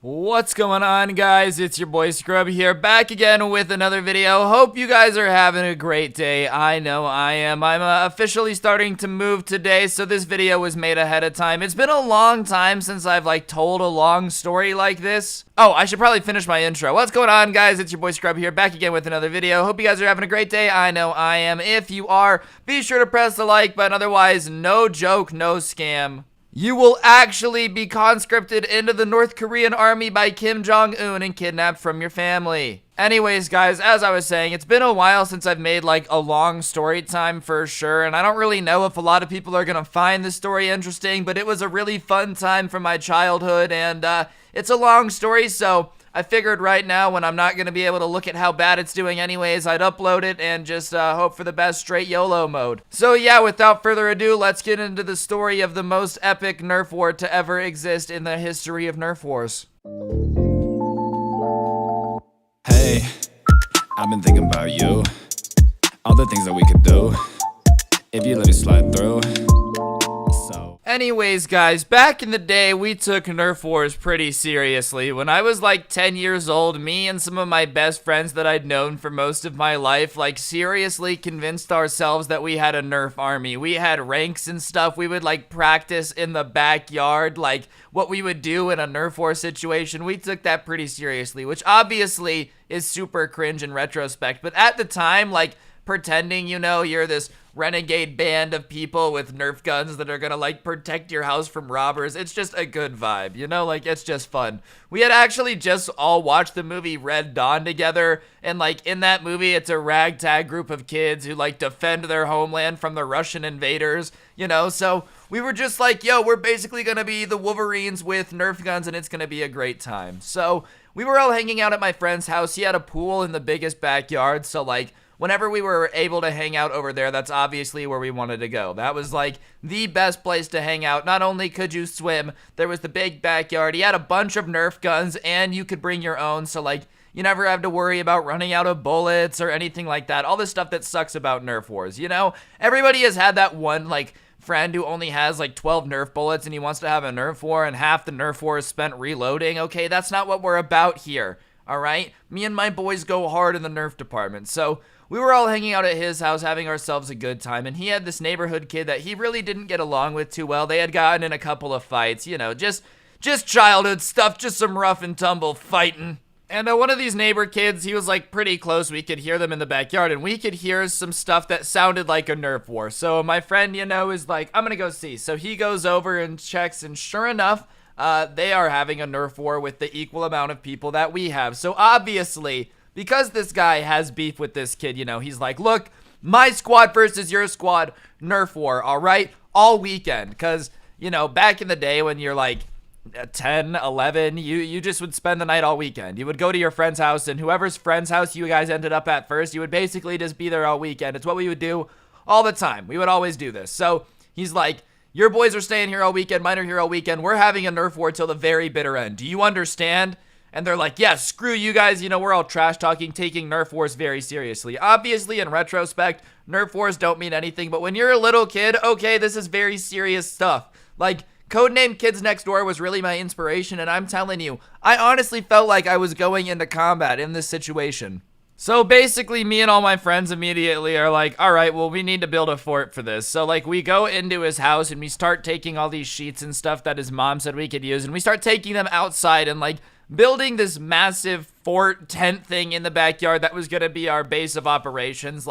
What's going on, guys? It's your boy Scrub here, back again with another video. Hope you guys are having a great day. I know I am. I'm officially starting to move today, so this video was made ahead of time. It's been a long time since I've told a long story like this. Oh, I should probably finish my intro. What's going on, guys? It's your boy Scrub here, back again with another video. Hope you guys are having a great day. I know I am. If you are, be sure to press the like button. Otherwise, no joke, no scam. You will actually be conscripted into the North Korean army by Kim Jong-un and kidnapped from your family. Anyways, guys, as I was saying, it's been a while since I've made a long story time for sure, and I don't really know if a lot of people are gonna find this story interesting, but it was a really fun time from my childhood, and it's a long story, so I figured right now, when I'm not going to be able to look at how bad it's doing anyways, I'd upload it and just hope for the best, straight YOLO mode. So yeah, without further ado, let's get into the story of the most epic Nerf war to ever exist in the history of Nerf wars. Hey, I've been thinking about you, all the things that we could do, if you let it slide through. Anyways, guys, back in the day, we took Nerf wars pretty seriously. When I was 10 years old, me and some of my best friends that I'd known for most of my life, seriously convinced ourselves that we had a Nerf army. We had ranks and stuff. We would practice in the backyard, what we would do in a Nerf war situation. We took that pretty seriously, which obviously is super cringe in retrospect. But at the time, pretending, you're this renegade band of people with Nerf guns that are gonna protect your house from robbers. It's just a good vibe, it's just fun. We had actually just all watched the movie Red Dawn together, and in that movie, it's a ragtag group of kids who defend their homeland from the Russian invaders, so we were just yo, we're basically gonna be the Wolverines with Nerf guns, and it's gonna be a great time. So we were all hanging out at my friend's house. He had a pool in the biggest backyard, so whenever we were able to hang out over there, that's obviously where we wanted to go. That was the best place to hang out. Not only could you swim, there was the big backyard. He had a bunch of Nerf guns, and you could bring your own, so you never have to worry about running out of bullets or anything like that. All the stuff that sucks about Nerf wars, Everybody has had that one friend who only has 12 Nerf bullets and he wants to have a Nerf war and half the Nerf war is spent reloading. Okay, that's not what we're about here. All right, me and my boys go hard in the Nerf department. So we were all hanging out at his house having ourselves a good time, and he had this neighborhood kid that he really didn't get along with too well. They had gotten in a couple of fights, just childhood stuff, just some rough and tumble fighting. And one of these neighbor kids, he was pretty close. We could hear them in the backyard, and we could hear some stuff that sounded like a Nerf war. So my friend, is I'm gonna go see. So he goes over and checks, and sure enough, they are having a Nerf war with the equal amount of people that we have. So obviously, because this guy has beef with this kid, he's look, my squad versus your squad, Nerf war, all right? All weekend. Because, back in the day when you're 10, 11, you just would spend the night all weekend. You would go to your friend's house, and whoever's friend's house you guys ended up at first, you would basically just be there all weekend. It's what we would do all the time. We would always do this. So he's your boys are staying here all weekend, mine are here all weekend. We're having a Nerf war till the very bitter end. Do you understand? And they're yeah, screw you guys. We're all trash talking, taking Nerf wars very seriously. Obviously, in retrospect, Nerf wars don't mean anything. But when you're a little kid, okay, this is very serious stuff. Codename Kids Next Door was really my inspiration. And I'm telling you, I honestly felt like I was going into combat in this situation. So basically, me and all my friends immediately are all right, well, we need to build a fort for this. So we go into his house and we start taking all these sheets and stuff that his mom said we could use. And we start taking them outside and building this massive fort tent thing in the backyard that was going to be our base of operations.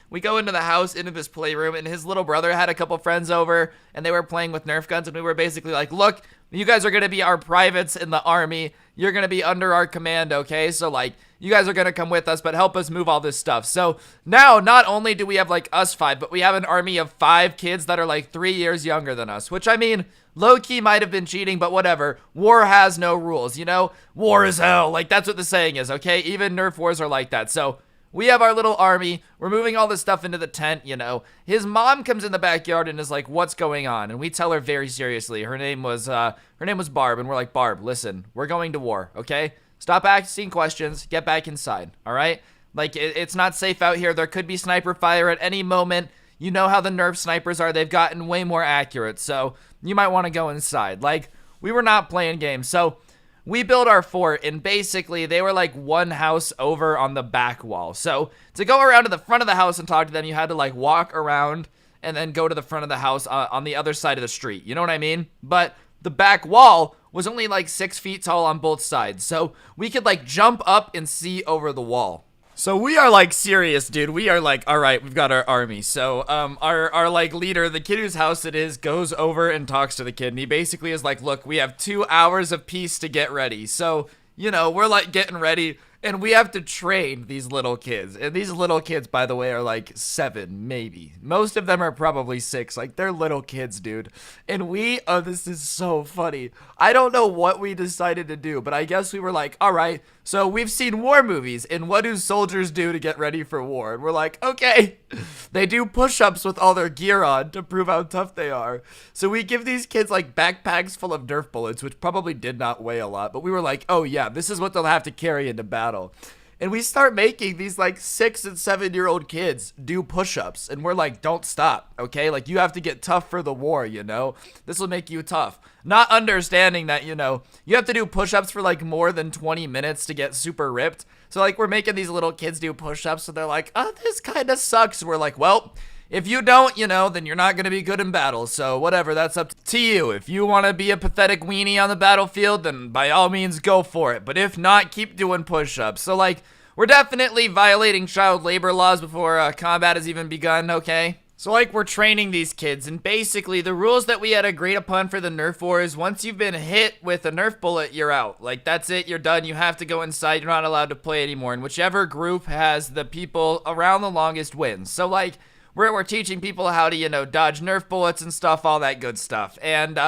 We go into the house, into this playroom, and his little brother had a couple friends over, and they were playing with Nerf guns, and we were basically look, you guys are going to be our privates in the army. You're going to be under our command, okay? So, you guys are going to come with us, but help us move all this stuff. So, now, not only do we have, us 5, but we have an army of 5 kids that are, 3 years younger than us, which, I mean, low-key might have been cheating, but whatever. War has no rules, War is hell. That's what the saying is, okay? Even Nerf wars are like that. So we have our little army. We're moving all this stuff into the tent, His mom comes in the backyard and is what's going on? And we tell her very seriously. Her name was Barb, and we're Barb, listen, we're going to war, okay? Stop asking questions. Get back inside, all right? It's not safe out here. There could be sniper fire at any moment. You know how the Nerf snipers are. They've gotten way more accurate, so you might want to go inside. We were not playing games. So we built our fort, and basically they were like one house over on the back wall. So to go around to the front of the house and talk to them, you had to like walk around and then go to the front of the house on the other side of the street. You know what I mean? But the back wall was only like 6 feet tall on both sides. So we could like jump up and see over the wall. So we are like serious, dude. We are like, all right, we've got our army. So our like leader, the kid whose house it is, goes over and talks to the kid. And he basically is like, look, we have 2 hours of peace to get ready. So, you know, we're like getting ready. And we have to train these little kids. And these little kids, by the way, are like 7, maybe. Most of them are probably 6. Like, they're little kids, dude. And oh, this is so funny. I don't know what we decided to do, but I guess we were like, all right, so we've seen war movies, and what do soldiers do to get ready for war? And we're like, okay. They do push-ups with all their gear on to prove how tough they are. So we give these kids like backpacks full of Nerf bullets, which probably did not weigh a lot, but we were like, oh yeah, this is what they'll have to carry into battle. And we start making these like 6 and 7-year-old kids do push-ups, and we're like, don't stop, okay? Like, you have to get tough for the war, you know? This will make you tough. Not understanding that, you know, you have to do push-ups for like more than 20 minutes to get super ripped. So like, we're making these little kids do push-ups, and they're like, oh, this kind of sucks. And we're like, well, if you don't, you know, then you're not going to be good in battle. So whatever, that's up to you. If you want to be a pathetic weenie on the battlefield, then by all means go for it. But if not, keep doing push-ups. So like, we're definitely violating child labor laws before combat has even begun, okay? So like, we're training these kids, and basically the rules that we had agreed upon for the Nerf war is once you've been hit with a Nerf bullet, you're out. Like, that's it, you're done, you have to go inside, you're not allowed to play anymore. And whichever group has the people around the longest wins. So like, we're teaching people how to, you know, dodge Nerf bullets and stuff, all that good stuff. And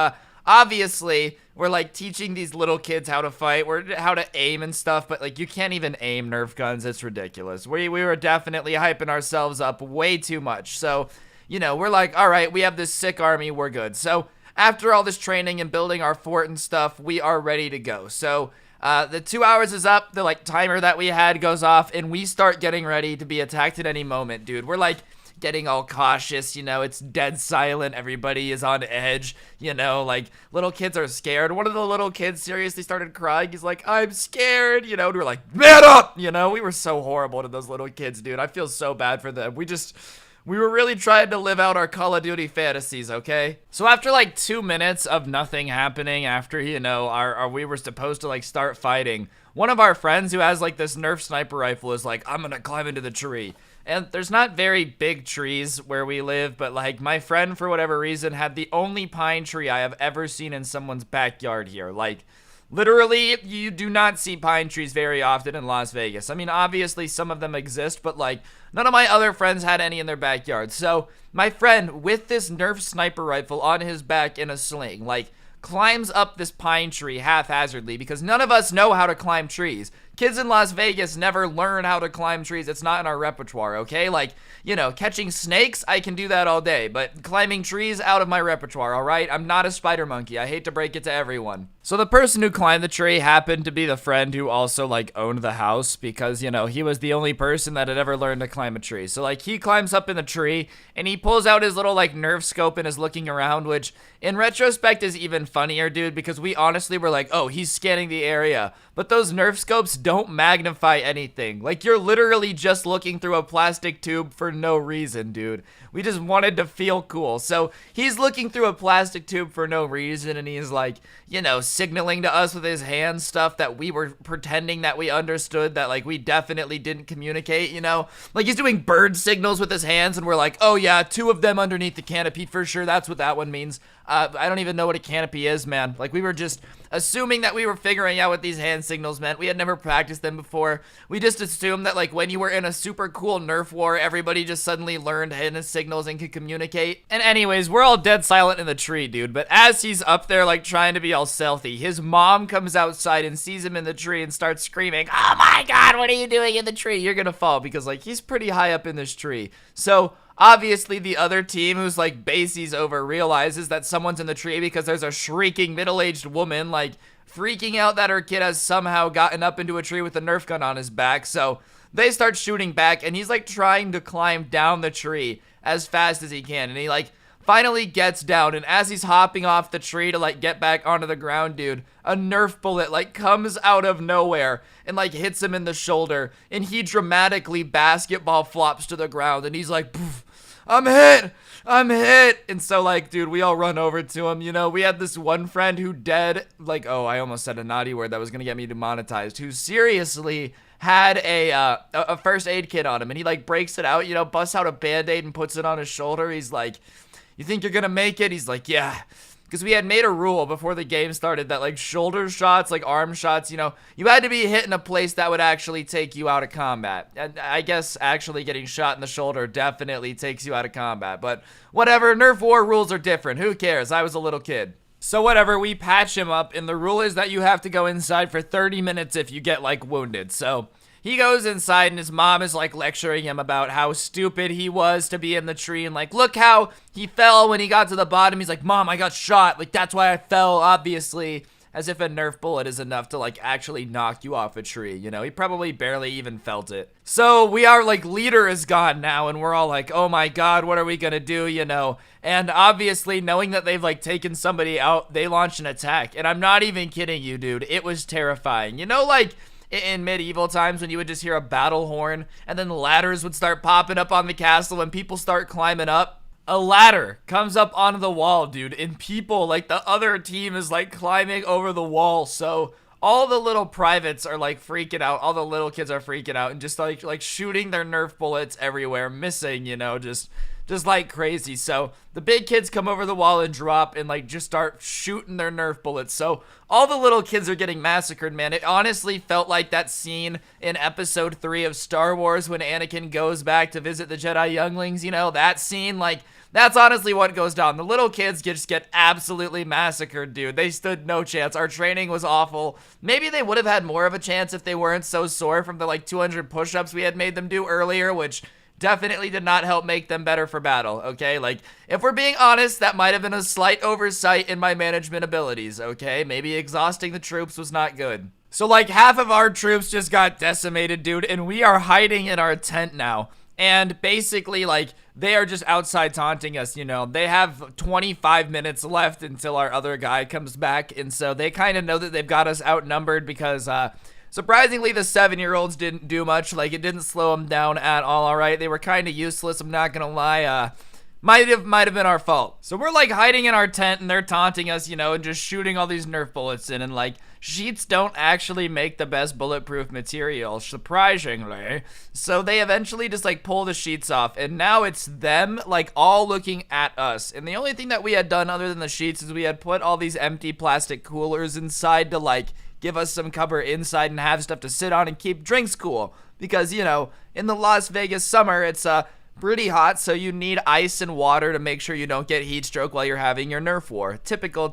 obviously, we're like teaching these little kids how to fight, how to aim and stuff, but like, you can't even aim Nerf guns. It's ridiculous. We were definitely hyping ourselves up way too much. So, you know, we're like, all right, we have this sick army, we're good. So after all this training and building our fort and stuff, we are ready to go. So the 2 hours is up, the like timer that we had goes off, and we start getting ready to be attacked at any moment, dude. We're like getting all cautious, you know, it's dead silent, everybody is on edge, you know, like, little kids are scared. One of the little kids seriously started crying. He's like, I'm scared, you know, and we're like, man up, you know. We were so horrible to those little kids, dude. I feel so bad for them. We were really trying to live out our Call of Duty fantasies, okay? So after like 2 minutes of nothing happening, after, you know, we were supposed to like start fighting, one of our friends who has like this Nerf sniper rifle is like, I'm gonna climb into the tree. And there's not very big trees where we live, but like, my friend, for whatever reason, had the only pine tree I have ever seen in someone's backyard here. Like, literally, you do not see pine trees very often in Las Vegas. I mean, obviously some of them exist, but like, none of my other friends had any in their backyard. So my friend, with this Nerf sniper rifle on his back in a sling, like, climbs up this pine tree haphazardly, because none of us know how to climb trees. Kids in Las Vegas never learn how to climb trees. It's not in our repertoire, okay? Like, you know, catching snakes, I can do that all day, but climbing trees, out of my repertoire, all right? I'm not a spider monkey. I hate to break it to everyone. So the person who climbed the tree happened to be the friend who also, like, owned the house, because, you know, he was the only person that had ever learned to climb a tree. So, like, he climbs up in the tree, and he pulls out his little, like, Nerf scope and is looking around, which, in retrospect, is even funnier, dude, because we honestly were like, oh, he's scanning the area. But those Nerf scopes don't magnify anything. Like, you're literally just looking through a plastic tube for no reason, dude. We just wanted to feel cool. So he's looking through a plastic tube for no reason, and he's like, you know, signaling to us with his hand stuff that we were pretending that we understood, that like we definitely didn't communicate, you know? Like, he's doing bird signals with his hands, and we're like, oh yeah, 2 of them underneath the canopy for sure. That's what that one means. I don't even know what a canopy is, man. Like, we were just assuming that we were figuring out what these hand signals meant. We had never practiced them before. We just assumed that, like, when you were in a super cool Nerf war, everybody just suddenly learned hand signals and could communicate. And anyways, we're all dead silent in the tree, dude. But as he's up there, like, trying to be all stealthy, his mom comes outside and sees him in the tree and starts screaming, oh my god, what are you doing in the tree? You're gonna fall, because, like, he's pretty high up in this tree. So obviously, the other team, who's like bases over, realizes that someone's in the tree because there's a shrieking middle-aged woman, like, freaking out that her kid has somehow gotten up into a tree with a Nerf gun on his back. So they start shooting back, and he's like trying to climb down the tree as fast as he can, and he like finally gets down, and as he's hopping off the tree to like get back onto the ground, dude, a Nerf bullet like comes out of nowhere and like hits him in the shoulder, and he dramatically basketball flops to the ground, and he's like, "Poof, I'm hit. And so like, dude, we all run over to him. You know, we had this one friend who like, oh, I almost said a naughty word that was gonna get me demonetized, who seriously had a first aid kit on him, and he like breaks it out, you know, busts out a band-aid and puts it on his shoulder. He's like, "You think you're gonna make it?" He's like, "Yeah." Because we had made a rule before the game started that like shoulder shots, like arm shots, you know, you had to be hit in a place that would actually take you out of combat. And I guess actually getting shot in the shoulder definitely takes you out of combat. But whatever, Nerf War rules are different. Who cares? I was a little kid. So whatever, we patch him up, and the rule is that you have to go inside for 30 minutes if you get like wounded. So he goes inside, and his mom is like lecturing him about how stupid he was to be in the tree, and like, look how he fell when he got to the bottom. He's like, "Mom, I got shot. Like, that's why I fell, obviously." As if a Nerf bullet is enough to like actually knock you off a tree, you know? He probably barely even felt it. So we are like, leader is gone now, and we're all like, oh my god, what are we gonna do, you know? And obviously, knowing that they've like taken somebody out, they launch an attack. And I'm not even kidding you, dude. It was terrifying. You know, like in medieval times when you would just hear a battle horn and then ladders would start popping up on the castle and people start climbing up? A ladder comes up onto the wall, dude, and people, like the other team is like climbing over the wall. So all the little privates are like freaking out. All the little kids are freaking out and just like shooting their Nerf bullets everywhere, missing, you know, just like crazy. So the big kids come over the wall and drop and like just start shooting their Nerf bullets. So all the little kids are getting massacred, man. It honestly felt like that scene in episode 3 of Star Wars when Anakin goes back to visit the Jedi younglings, you know, that scene. Like, that's honestly what goes down. The little kids just get absolutely massacred, dude. They stood no chance. Our training was awful. Maybe they would have had more of a chance if they weren't so sore from the like 200 push-ups we had made them do earlier, which definitely did not help make them better for battle, okay? Like, if we're being honest, that might have been a slight oversight in my management abilities, okay? Maybe exhausting the troops was not good. So, like, half of our troops just got decimated, dude, and we are hiding in our tent now. And basically, like, they are just outside taunting us, you know. They have 25 minutes left until our other guy comes back, and so they kind of know that they've got us outnumbered because, surprisingly, the 7-year-olds didn't do much. Like, it didn't slow them down at all right? They were kind of useless, I'm not gonna lie. Might have been our fault. So we're, like, hiding in our tent, and they're taunting us, you know, and just shooting all these Nerf bullets in, and, like, sheets don't actually make the best bulletproof material, surprisingly. So they eventually just, like, pull the sheets off, and now it's them, like, all looking at us. And the only thing that we had done other than the sheets is we had put all these empty plastic coolers inside to, like, give us some cover inside and have stuff to sit on and keep drinks cool. Because, you know, in the Las Vegas summer, it's pretty hot, so you need ice and water to make sure you don't get heat stroke while you're having your Nerf war. Typical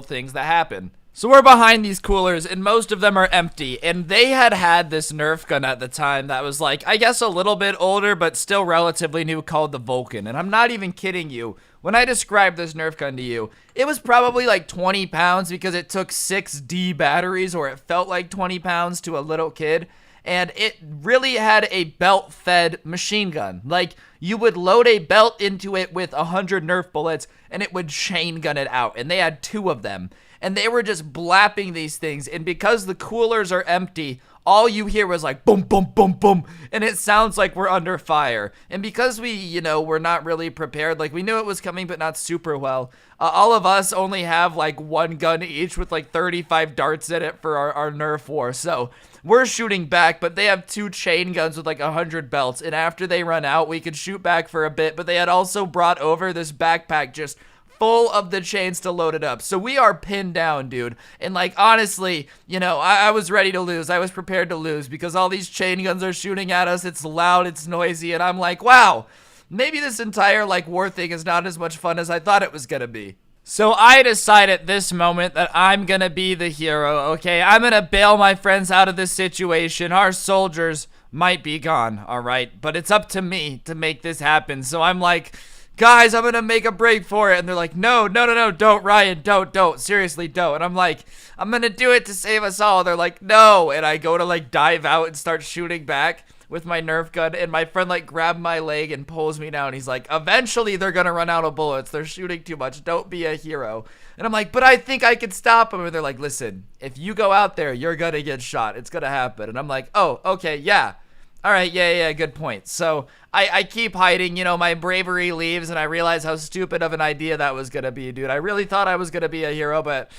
things that happen. So we're behind these coolers, and most of them are empty, and they had this Nerf gun at the time that was like, I guess a little bit older, but still relatively new, called the Vulcan. And I'm not even kidding you. When I described this Nerf gun to you, it was probably like 20 pounds because it took 6D batteries, or it felt like 20 pounds to a little kid. And it really had a belt-fed machine gun. Like, you would load a belt into it with 100 Nerf bullets, and it would chain gun it out. And they had 2 of them. And they were just blapping these things. And because the coolers are empty, all you hear was like boom, boom, boom, boom. And it sounds like we're under fire. And because we, you know, we're not really prepared, like we knew it was coming, but not super well. All of us only have like 1 gun each with like 35 darts in it for our Nerf war. So we're shooting back, but they have 2 chain guns with like 100 belts. And after they run out, we could shoot back for a bit. But they had also brought over this backpack just full of the chains to load it up. So we are pinned down, dude. And like, honestly, you know, I was ready to lose. I was prepared to lose because all these chain guns are shooting at us. It's loud, it's noisy, and I'm like, wow, maybe this entire like war thing is not as much fun as I thought it was gonna be. So I decide at this moment that I'm gonna be the hero, okay? I'm gonna bail my friends out of this situation. Our soldiers might be gone, all right? But it's up to me to make this happen. So I'm like, guys, I'm gonna make a break for it. And they're like, no, don't, Ryan, don't, seriously, don't. And I'm like, I'm gonna do it to save us all. They're like, no. And I go to like dive out and start shooting back. with my Nerf gun, and my friend like grabbed my leg and pulls me down. He's like, eventually they're gonna run out of bullets. They're shooting too much. Don't be a hero. And I'm like, but I think I could stop them. And they're like, listen, if you go out there, you're gonna get shot. It's gonna happen. And I'm like, oh, okay, yeah. All right, yeah, good point. So I keep hiding, my bravery leaves, and I realize how stupid of an idea that was gonna be, dude. I really thought I was gonna be a hero, but,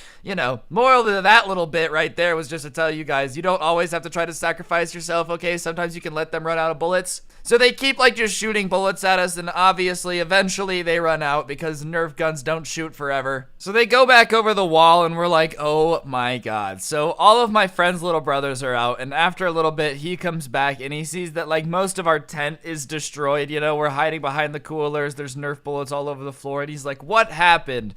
moral to that little bit right there was just to tell you guys, you don't always have to try to sacrifice yourself, okay? Sometimes you can let them run out of bullets. So they keep, just shooting bullets at us, and obviously, eventually, they run out because Nerf guns don't shoot forever. So they go back over the wall, and we're like, oh my god. So all of my friend's little brothers are out, and after a little bit, he comes back, and he sees that, most of our tent is destroyed. We're hiding behind the coolers. There's Nerf bullets all over the floor, and he's like, what happened?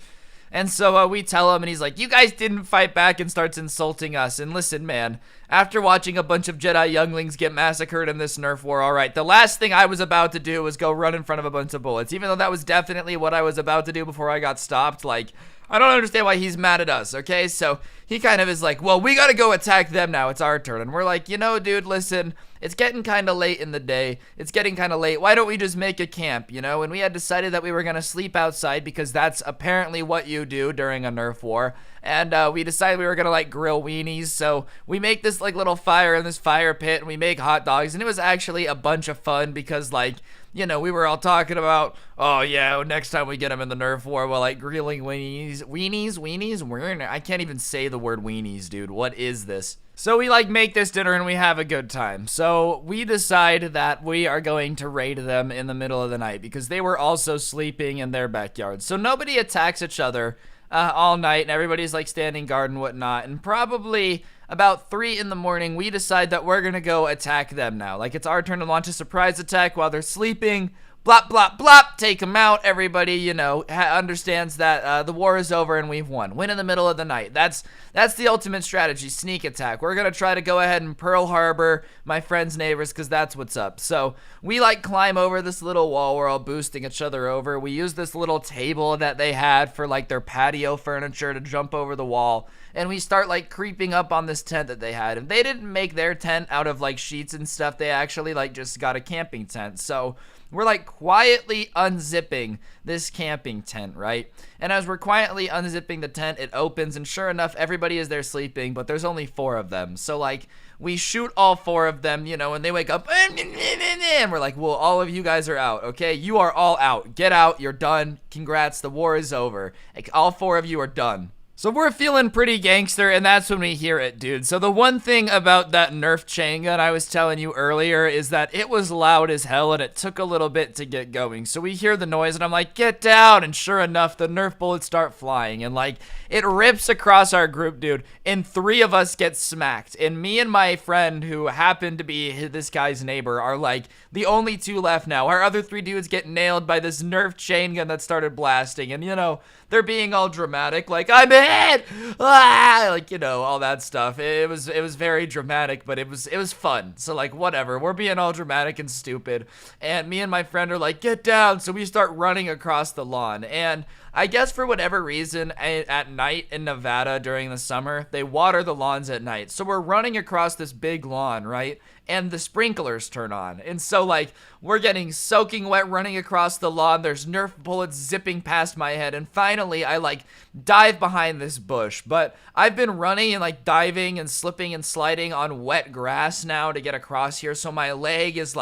And so we tell him, and he's like, you guys didn't fight back, and starts insulting us. And listen, man, after watching a bunch of Jedi younglings get massacred in this Nerf war, all right, the last thing I was about to do was go run in front of a bunch of bullets, even though that was definitely what I was about to do before I got stopped. I don't understand why he's mad at us, okay? So he kind of is like, well, we gotta go attack them now. It's our turn. And we're like, dude, listen, it's getting kind of late in the day. It's getting kind of late. Why don't we just make a camp, And we had decided that we were gonna sleep outside because that's apparently what you do during a Nerf war. And we decided we were gonna, grill weenies. So we make this, little fire in this fire pit, and we make hot dogs. And it was actually a bunch of fun because, we were all talking about, oh yeah, next time we get them in the Nerf war, we'll grilling weenies. I can't even say the word weenies, dude. What is this? So we make this dinner and we have a good time. So we decide that we are going to raid them in the middle of the night because they were also sleeping in their backyard. So nobody attacks each other all night, and everybody's standing guard and whatnot. And probably about 3 in the morning, we decide that we're gonna go attack them now. It's our turn to launch a surprise attack while they're sleeping. Blop, blop, blop, take them out. Everybody, understands that the war is over and we've won. Win in the middle of the night. That's the ultimate strategy, sneak attack. We're going to try to go ahead and Pearl Harbor my friends' neighbors because that's what's up. So we, climb over this little wall. We're all boosting each other over. We use this little table that they had for, their patio furniture to jump over the wall. And we start, creeping up on this tent that they had. And they didn't make their tent out of, sheets and stuff. They actually, just got a camping tent. So we're quietly unzipping this camping tent, right? And as we're quietly unzipping the tent, it opens, and sure enough, everybody is there sleeping, but there's only 4 of them. So we shoot all 4 of them, and they wake up, and we're like, well, all of you guys are out, okay? You are all out. Get out. You're done. Congrats. The war is over. All 4 of you are done. So we're feeling pretty gangster, and that's when we hear it, dude. So the one thing about that Nerf chain gun I was telling you earlier is that it was loud as hell, and it took a little bit to get going. So we hear the noise, and I'm like, get down, and sure enough, the Nerf bullets start flying, and it rips across our group, dude, and 3 of us get smacked. And me and my friend, who happened to be this guy's neighbor, are the only 2 left now. Our other 3 dudes get nailed by this Nerf chain gun that started blasting, and they're being all dramatic, I'm hit, all that stuff. It was very dramatic, but it was fun. So whatever, we're being all dramatic and stupid, and me and my friend are get down. So we start running across the lawn, and I guess for whatever reason, at night in Nevada during the summer, they water the lawns at night. So we're running across this big lawn, right? And the sprinklers turn on. And so, we're getting soaking wet running across the lawn. There's Nerf bullets zipping past my head. And finally, I, dive behind this bush. But I've been running and, diving and slipping and sliding on wet grass now to get across here. So my leg is,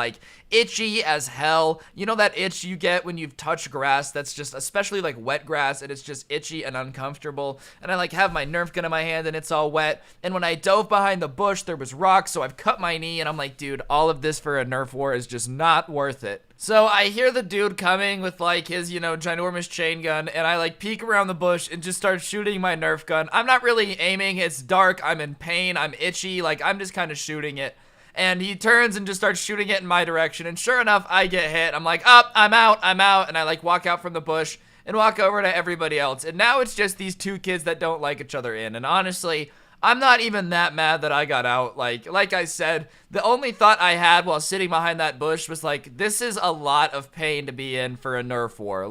itchy as hell. You know that itch you get when you've touched grass that's just, especially, wet grass, and it's just itchy and uncomfortable. And I, have my Nerf gun in my hand, and it's all wet. And when I dove behind the bush, there was rocks, so I've cut my knee, and I'm like, dude, all of this for a Nerf war is just not worth it. So I hear the dude coming with his, ginormous chain gun, and I peek around the bush and just start shooting my Nerf gun. I'm not really aiming. It's dark. I'm in pain. I'm itchy. I'm just kind of shooting it. And he turns and just starts shooting it in my direction. And sure enough, I get hit. I'm like, up, I'm out. And I walk out from the bush and walk over to everybody else. And now it's just these 2 kids that don't like each other in. And honestly, I'm not even that mad that I got out. Like I said, the only thought I had while sitting behind that bush was this is a lot of pain to be in for a Nerf war.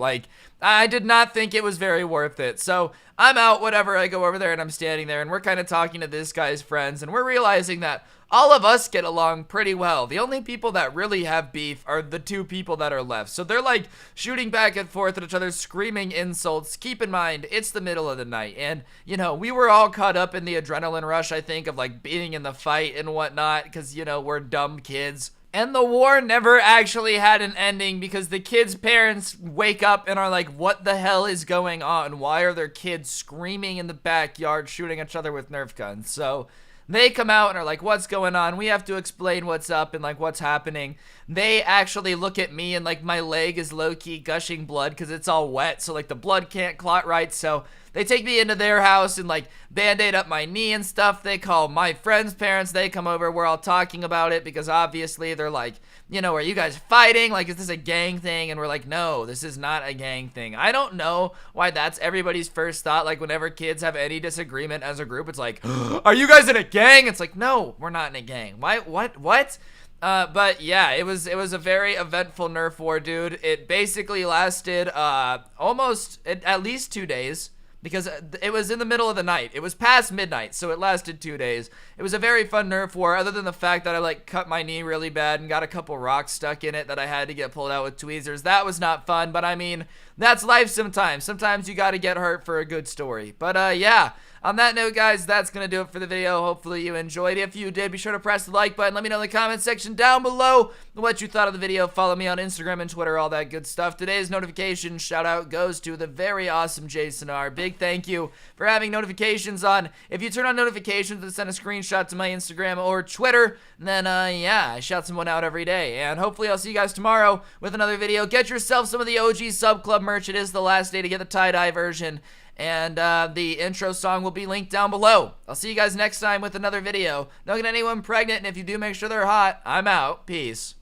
I did not think it was very worth it. So I'm out, whatever. I go over there and I'm standing there and we're kind of talking to this guy's friends and we're realizing that all of us get along pretty well. The only people that really have beef are the two people that are left. So they're like shooting back and forth at each other, screaming insults. Keep in mind, it's the middle of the night. And, you know, we were all caught up in the adrenaline rush, I think, of like being in the fight and whatnot. Because, you know, we're dumb kids. And the war never actually had an ending because the kids' parents wake up and are like, what the hell is going on? Why are their kids screaming in the backyard, shooting each other with Nerf guns? So they come out and are like, what's going on? We have to explain what's up and like what's happening. They actually look at me and like my leg is low-key gushing blood because it's all wet. So like the blood can't clot right. So they take me into their house and like band-aid up my knee and stuff. They call my friend's parents. They come over. We're all talking about it because obviously they're like, you know, are you guys fighting? Like, is this a gang thing? And we're like, no, this is not a gang thing. I don't know why that's everybody's first thought. Like, whenever kids have any disagreement as a group, it's like, are you guys in a gang? It's like, no, we're not in a gang. Why? What? But yeah, it was a very eventful Nerf war, dude. It basically lasted almost at least 2 days. Because it was in the middle of the night. It was past midnight, so it lasted 2 days. It was a very fun Nerf war, other than the fact that I like cut my knee really bad and got a couple rocks stuck in it that I had to get pulled out with tweezers. That was not fun, but I mean, that's life sometimes. Sometimes you gotta get hurt for a good story. But yeah, on that note, guys, that's gonna do it for the video. Hopefully you enjoyed. If you did, be sure to press the like button. Let me know in the comment section down below what you thought of the video. Follow me on Instagram and Twitter, all that good stuff. Today's notification shout out goes to the very awesome Jason R. Big thank you for having notifications on. If you turn on notifications and send a screenshot to my Instagram or Twitter, then yeah, I shout someone out every day. And hopefully I'll see you guys tomorrow with another video. Get yourself some of the OG Sub Club merch. It is the last day to get the tie-dye version. And the intro song will be linked down below. I'll see you guys next time with another video. Don't get anyone pregnant, and if you do, make sure they're hot. I'm out. Peace.